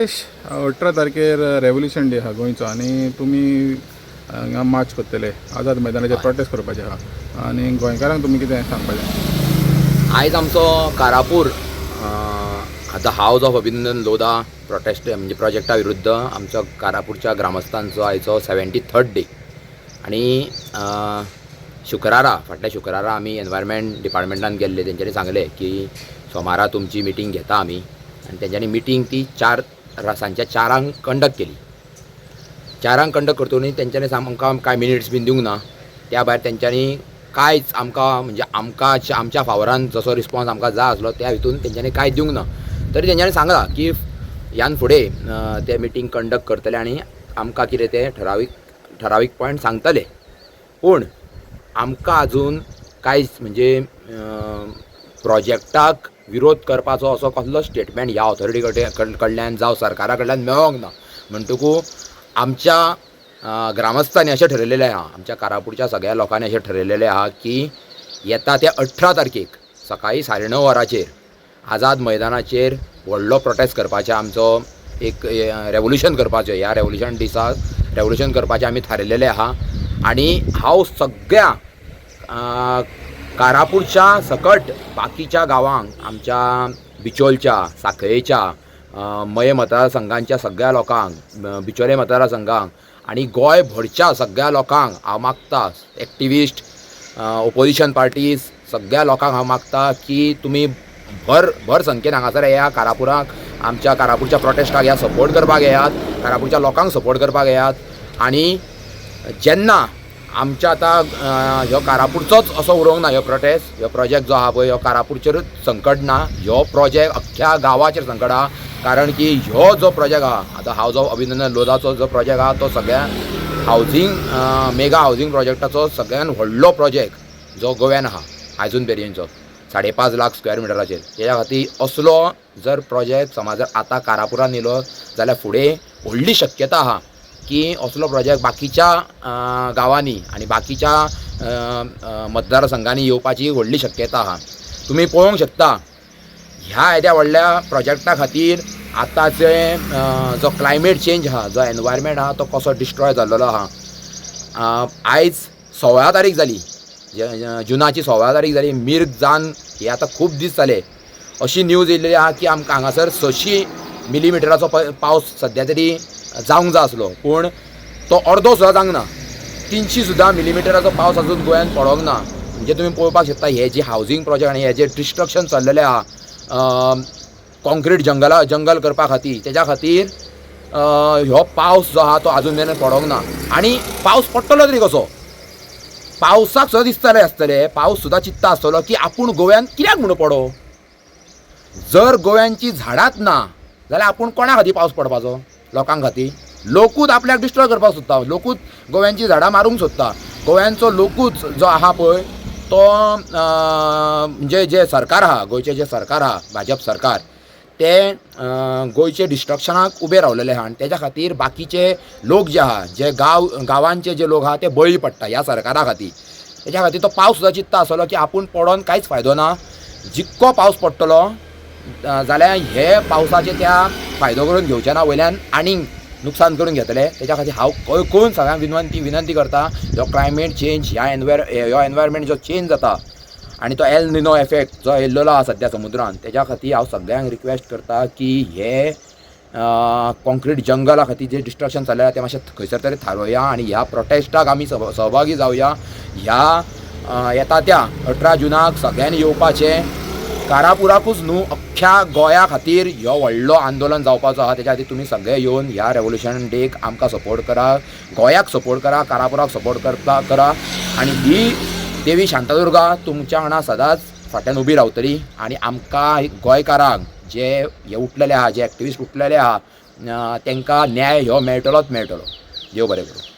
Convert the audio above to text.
18 तारखेर revolution day हा गोंयचो आनी तुमी हांगा मार्च करतले आझाद मैदानाचेर प्रोटेस्ट करपाचे आहा आनी गोंयकारांक तुमी कितें सांगपाचें? आयज आमचो कारापूर द हावज ऑफ अभिनंदन लोधा प्रोटेस्ट म्हणजे प्रोजेक्टा विरुद्ध आमच्या कारापूरच्या ग्रामस्थांचो आयचो 73rd डे आनी फाटल्या शुक्रारा आमी एनवायरमेंट डिपार्टमेंटान गेल्ले. तेंच्यांनी सांगले की सोमारा तुमची मिटींग घेता आमी आनी तेंच्यांनी मिटींग ती सांजच्या 4 कंडक्ट केली. 4 कंडक्ट करतनी तेंच्यांनी आमकां कांय मिनिट्स बीन दिवंक ना. त्या भायर तेंच्यांनी कांयच आमकां म्हणजे आमच्या फावरान जसो रिस्पॉन्स आमकां जाय आसलो त्या हितून तेंच्यांनी कांय दिवंक ना. तरी तेंच्यांनी सांगलां की ह्यान फुडें ते मिटींग कंडक्ट करतले आनी आमकां कितें ते ठरावीक पॉयंट सांगतले. पूण आमकां अजून कांयच म्हणजे प्रोजेक्टाक विरोध करपाचो असो कसलो स्टेटमेंट ह्या ऑथॉरिटी कडल्यान जावं सरकारा कडल्यान मेळोंक ना. म्हणटकूच आमच्या ग्रामस्थांनी अशें ठरयलेलें आहा, आमच्या कारापूरच्या सगळ्या लोकांनी अशें ठरयलेलें आहा की येता त्या 18 तारखेक सकाळी 9:30 वरांचेर आझाद मैदानाचेर व्हडलो प्रोटेस्ट करपाचें, आमचो एक रेव्होल्युशन करपाचें. ह्या रेव्होल्युशन दिसाक रेव्होल्युशन करपाचें आमी थारिल्लेलें आहा. आनी हांव सगळ्या कारापूरच्या सकट बाकीच्या गांवांक, आमच्या बिचोलच्या, सांखळेच्या, मये मतदारसंघांच्या सगळ्या लोकांक, बिचोले मतदारसंघांक आनी गोंयभरच्या सगळ्या लोकांक हांव मागता, एक्टिविस्ट, ओपोजिशन पार्टीज सगळ्या लोकांक हांव मागता की तुमी भर संख्येन हांगासर येयात कारापुराक, आमच्या कारापूरच्या प्रोटेस्टाक ह्या सपोर्ट करपाक येयात, कारापूरच्या लोकांक सपोर्ट करपाक येयात. आनी जेन्ना आमच्या आतां ह्यो कारापूरचोच असो उरोंक ना ह्यो प्रोटेस्ट, ह्यो प्रोजेक्ट जो आहा पळय ह्यो कारापूरचेरूच संकट ना, ह्यो प्रोजेक्ट अख्ख्या गांवाचेर संकट आहा. कारण की ह्यो जो प्रोजेक्ट आहा आतां हावज ऑफ अभिनंदन लोधाचो जो प्रोजेक्ट आहा तो सगळ्या मेगा हावजींग प्रोजेक्टाचो सगळ्यान व्हडलो प्रोजेक्ट जो गोव्यान आहा आयजून मेरेनचो 5.5 लाख स्क्वेअर मिटराचेर. तेच्या खातीर असलो जर प्रोजेक्ट समज जर आतां कारापुरान येयलो जाल्यार फुडें व्हडली शक्यता आहा की असलो प्रोजेक्ट बाकीच्या गांवांनी आनी बाकीच्या मतदारसंघांनी येवपाची व्हडली शक्यता आहा. तुमी पळोवंक शकता ह्या येद्या व्हडल्या प्रोजेक्टा खातीर आतांचे जो क्लायमेट चेंज आहा, जो एनवायरमेंट आहा तो कसो डिस्ट्रॉय जाल्लो आहा. आयज 16 तारीख जाली, जुनाची 16 तारीख जाली, मिर्ग जावन हे आतां खूब दीस जाले. अशी न्यूज येयल्ली आहा की आमकां हांगासर 600 मिलीमिटराचो पावस सद्या तरी जावंक जाय आसलो, पूण तो अर्दो सुद्दां जावंक ना. 300 सुद्दां मिलीमिटराचो पावस अजून गोंयांत पडोंक ना. म्हणजे तुमी पळोवपाक शकता हे जे हावजींग प्रोजेक्ट आनी हे जे डिस्ट्रक्शन चल्लेलें आहा कॉन्क्रीट जंगल करपा खातीर, तेज्या खातीर हो पावस जो आहा तो अजून मेरेन पडोंक ना. आनी पावस पडटलो तरी कसो? पावसाक सुद्दां दिसतालें आसतलें, पावस सुद्दां चित्ता आसतलो की आपूण गोव्यान कित्याक म्हणून पडो. जर गोव्यांची झाडांच ना जाल्यार आपूण कोणा खातीर पावस पडपाचो? लोकांक खातीर. लोकूच आपल्याक डिस्ट्रॉय करपाक सोदता, लोकूच गोव्यांची झाडां मारूंक सोदता. गोव्यांचो लोकूच जो आहा पळय तो म्हणजे जे सरकार आहा, गोंयचें जे सरकार आहा, भाजप सरकार, ते गोंयचे डिस्ट्रक्शनाक उबे रावलेले आहा. आनी तेज्या खातीर बाकीचे लोक जे आहा, जे गांवांचे जे लोक आहा ते बळी पडटा ह्या सरकारा खातीर. तेज्या खातीर तो पावस सुद्दां चित्ता आसतलो की आपूण पडोन कांयच फायदो ना. जितको पावस पडटलो जाल्यार हे पावसाचे त्या फायदो करून घेवचे ना, वयल्यान आनीक नुकसान करून घेतले. तेच्या खातीर हांव कळकळून सगळ्यांक विनंती करता, ह्यो क्लायमेट चेंज ह्यो एनवायरमेंट जो चेंज जाता आनी तो एल निनो इफेक्ट जो येयल्लो आहा सद्या समुद्रान, तेच्या खातीर हांव सगळ्यांक रिक्वेस्ट करता की हे कॉन्क्रीट जंगला खातीर जे डिस्ट्रक्शन जाल्लें आहा तें मातशें खंयसर तरी थारोवया आनी ह्या प्रोटेस्टाक आमी सहभागी जावया. ह्या येता त्या 18 जुनाक सगळ्यांनी येवपाचें. कारापुराकूच न्हू अख्ख्या गोंया खातीर हो व्हडलो आंदोलन जावपाचो आहा. तेच्या खातीर तुमी सगळे येवन ह्या रेव्होल्युशन डेक आमकां सपोर्ट करा, गोंयाक सपोर्ट करा, कारापुराक सपोर्ट करा. आनी ही देवी शांतादुर्गा तुमच्या वांगडा सदांच फाटल्यान उबी रावतली. आनी आमकां गोंयकारांक जे हे उठलेले आहा, जे एक्टिविस्ट उठलेले आहा, तांकां न्याय ह्यो मेळटलोच मेळटलो. देव बरें करूं.